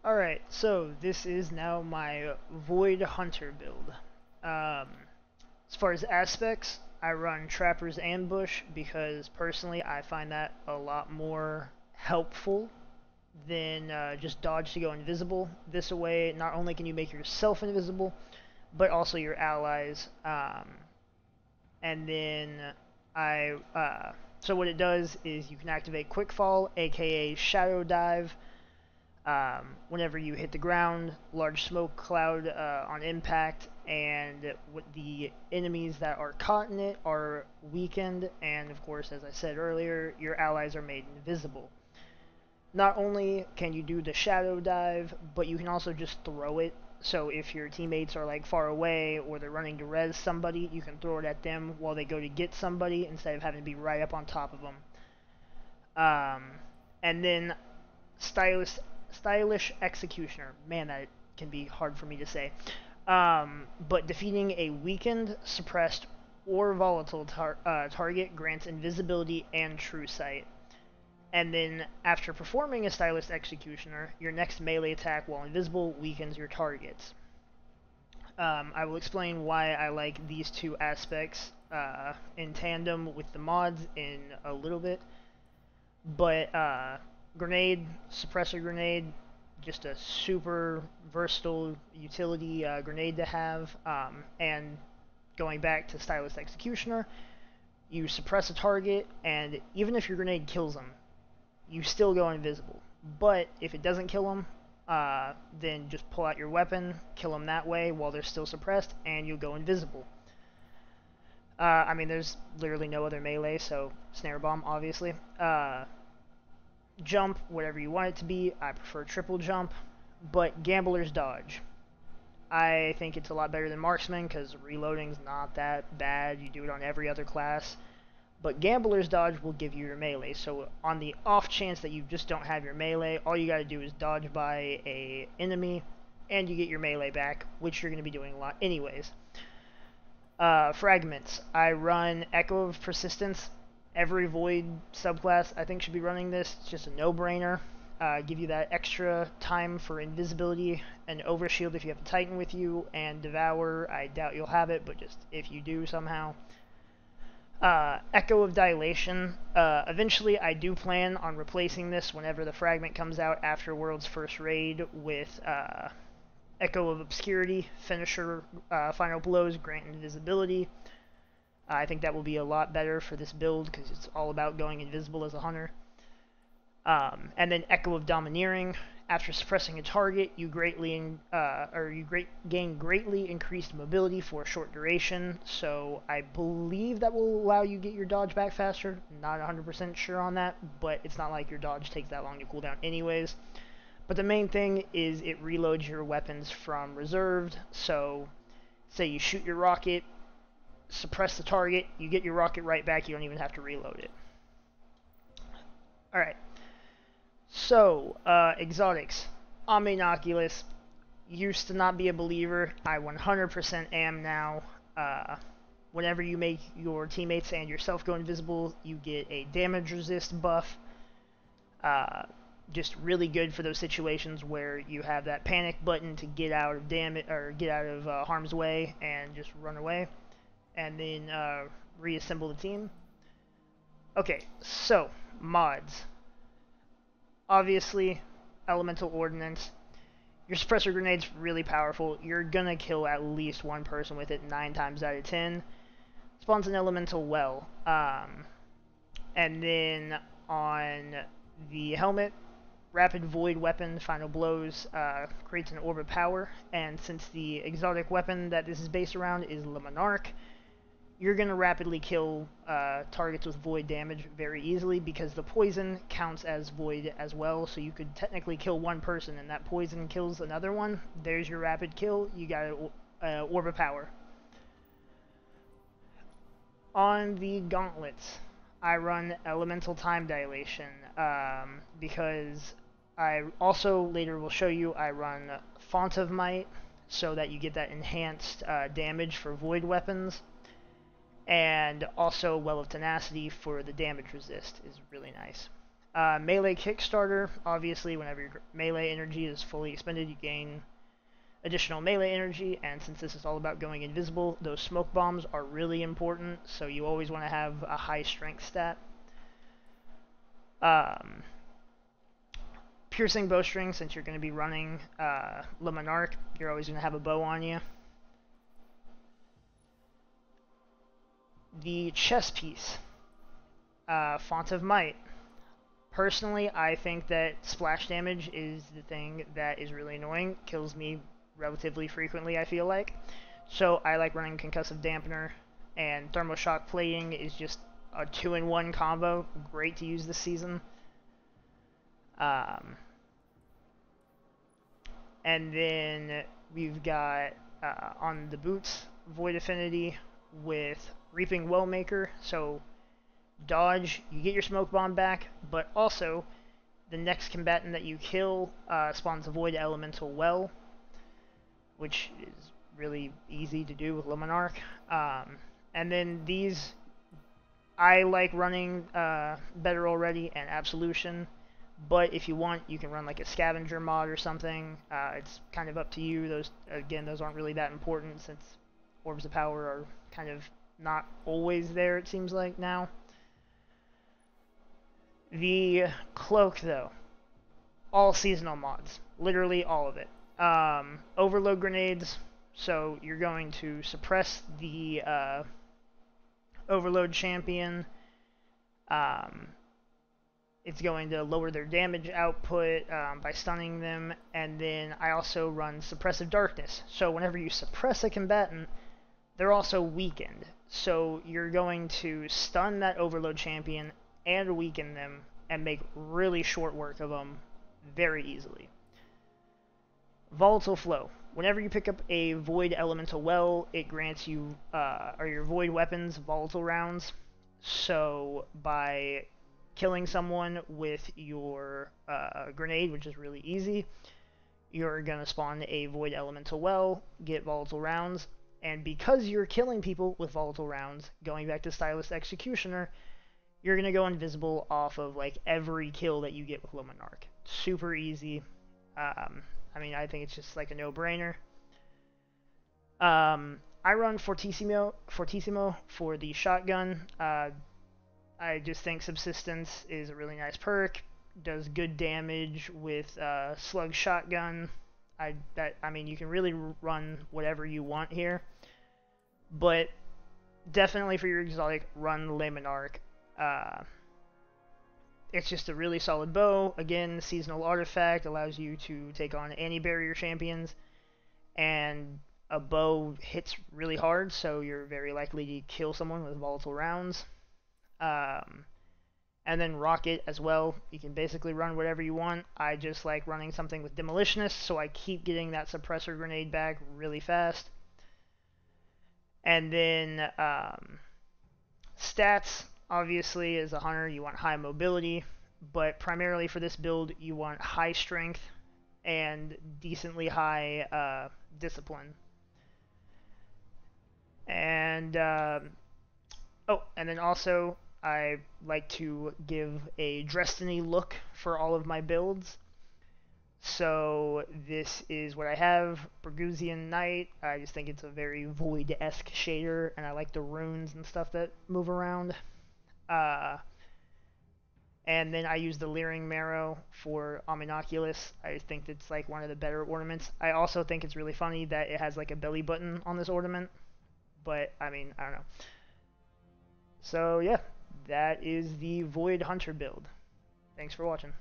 Alright, so this is now my Void Hunter build. Um, as far as aspects, I run Trapper's Ambush because personally I find that a lot more helpful than just dodge to go invisible. This way, not only can you make yourself invisible, but also your allies. And then so what it does is you can activate Quickfall, aka Shadow Dive, whenever you hit the ground, large smoke cloud on impact, and the enemies that are caught in it are weakened, and of course, as I said earlier, your allies are made invisible. Not only can you do the shadow dive, but you can also just throw it. So if your teammates are like far away or they're running to res somebody, you can throw it at them while they go to get somebody instead of having to be right up on top of them. And then stylish stylish executioner. Man, that can be hard for me to say. But defeating a weakened, suppressed, or volatile target grants invisibility and true sight. And then, after performing a stylish executioner, your next melee attack while invisible weakens your targets. I will explain why I like these two aspects in tandem with the mods in a little bit. But grenade, suppressor grenade, just a super versatile utility grenade to have. And going back to Stylist Executioner, you suppress a target, and even if your grenade kills them, you still go invisible. But if it doesn't kill them, then just pull out your weapon, kill them that way while they're still suppressed, and you'll go invisible. I mean, there's literally no other melee, so Snare Bomb, obviously. Jump, whatever you want it to be. I prefer triple jump, but Gambler's Dodge. I think it's a lot better than Marksman because reloading's not that bad. You do it on every other class. But Gambler's Dodge will give you your melee. So on the off chance that you just don't have your melee, all you gotta do is dodge by a enemy, and you get your melee back, which you're gonna be doing a lot anyways. Fragments. I run Echo of Persistence. Every Void subclass I think should be running this. It's just a no-brainer. Give you that extra time for invisibility and overshield if you have a Titan with you, and Devour, I doubt you'll have it, but just if you do somehow. Echo of Dilation. Eventually I do plan on replacing this whenever the fragment comes out after World's First Raid with Echo of Obscurity, Finisher, Final Blows, grant invisibility. I think that will be a lot better for this build because it's all about going invisible as a hunter. And then Echo of Domineering. After suppressing a target, you gain greatly increased mobility for a short duration. So I believe that will allow you to get your dodge back faster. Not 100% sure on that, but it's not like your dodge takes that long to cool down anyways. But the main thing is it reloads your weapons from reserved. So say you shoot your rocket, suppress the target, you get your rocket right back, you don't even have to reload it. Alright. So, exotics. Omninoculus. Used to not be a believer. I 100% am now. Whenever you make your teammates and yourself go invisible, you get a damage resist buff. Just really good for those situations where you have that panic button to get out of harm's way and just run away, and then reassemble the team. Okay, so mods. Obviously, Elemental Ordnance. Your suppressor grenade's really powerful. You're gonna kill at least one person with it 9 times out of 10. Spawns an Elemental Well. And then on the helmet, Rapid Void Weapon, Final Blows, creates an Orb of Power. And since the exotic weapon that this is based around is Le Monarch, you're going to rapidly kill targets with void damage very easily because the poison counts as void as well, so you could technically kill one person and that poison kills another one. There's your rapid kill. You got an Orb of Power. On the Gauntlets, I run Elemental Time Dilation because I also later will show you I run Font of Might so that you get that enhanced damage for void weapons. And also Well of Tenacity for the damage resist is really nice. Melee Kickstarter, obviously, whenever your melee energy is fully expended, you gain additional melee energy, and since this is all about going invisible, those smoke bombs are really important, so you always want to have a high strength stat. Piercing bowstring, since you're going to be running Le Monarch, you're always going to have a bow on you. The chess piece, Font of Might. Personally, I think that splash damage is the thing that is really annoying. Kills me relatively frequently, I feel like. So I like running Concussive Dampener, and Thermal Shock Plating is just a 2-in-1 combo. Great to use this season. And then we've got, on the boots, Void Affinity with Reaping Wellmaker. So dodge, you get your smoke bomb back, but also the next combatant that you kill spawns a Void Elemental Well, which is really easy to do with Le Monarch. And then these, I like running Better Already and Absolution, but if you want, you can run like a Scavenger mod or something. It's kind of up to you. Those aren't really that important since Orbs of Power are kind of not always there, it seems like now. The cloak, though, all seasonal mods, literally all of it. Overload grenades, so you're going to suppress the overload champion. It's going to lower their damage output by stunning them, and then I also run Suppressive Darkness. So whenever you suppress a combatant, they're also weakened. So you're going to stun that overload champion and weaken them and make really short work of them very easily. Volatile Flow. Whenever you pick up a Void Elemental Well, it grants you, or your Void weapons, volatile rounds. So by killing someone with your grenade, which is really easy, you're going to spawn a Void Elemental Well, get volatile rounds, and because you're killing people with volatile rounds, going back to Stylist Executioner, you're going to go invisible off of like every kill that you get with Le Monarch. Super easy. I mean, I think it's just like a no-brainer. I run Fortissimo for the shotgun. I just think Subsistence is a really nice perk. Does good damage with Slug Shotgun. I mean, you can really run whatever you want here, but definitely for your exotic, run Le Monarch. It's just a really solid bow. Again, seasonal artifact allows you to take on anti-barrier champions, and a bow hits really hard, so you're very likely to kill someone with volatile rounds. And then rocket as well. You can basically run whatever you want. I just like running something with Demolitionist, so I keep getting that suppressor grenade back really fast. And then stats, obviously, as a hunter, you want high mobility, but primarily for this build, you want high strength and decently high discipline. And oh, and then also, I like to give a Destiny look for all of my builds. So this is what I have. Burgusian Knight. I just think it's a very Void-esque shader, and I like the runes and stuff that move around. And then I use the Leering Marrow for Omninoculus. I think it's like one of the better ornaments. I also think it's really funny that it has like a belly button on this ornament. But, I mean, I don't know. So, yeah. That is the Void Hunter build. Thanks for watching.